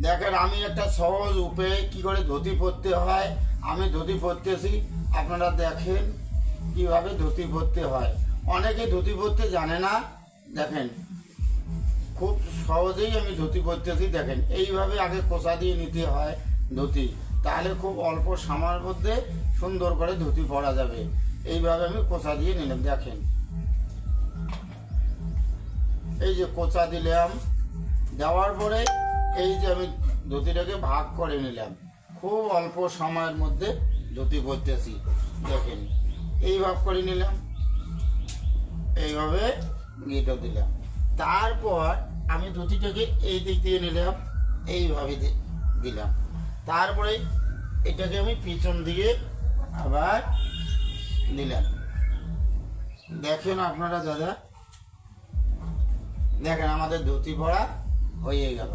দেখেন আমি একটা সহজ উপায়ে কি করে ধুতি পরতে হয় আমি ধুতি পরতেছি। আপনারা দেখেন কিভাবে ধুতি পরতে হয়। অনেকে ধুতি পরতে জানে না। দেখেন খুব সহজেই আমি ধুতি পরতেছি। দেখেন এইভাবে আগে কোঁচা দিয়ে নিতে হয় ধুতি, তাহলে খুব অল্প সময়ের মধ্যে সুন্দর করে ধুতি পরা যাবে। এইভাবে আমি কোঁচা দিয়ে নিলাম। দেখেন এই যে কোঁচা দিলাম, দেওয়ার পরে এই যে আমি ধুতিটাকে ভাগ করে নিলাম। খুব অল্প সময়ের মধ্যে ধুতি পরতেছি। দেখেন এই ভাগ করে নিলাম, এইভাবে গিটো দিলাম। তারপর আমি ধুতিটাকে এই দিক দিয়ে নিলাম, এইভাবে দিলাম। তারপরে এটাকে আমি পিছন দিয়ে আবার দিলাম। দেখেন আপনারা দাদা, দেখেন আমাদের ধুতি পরা হয়ে গেল।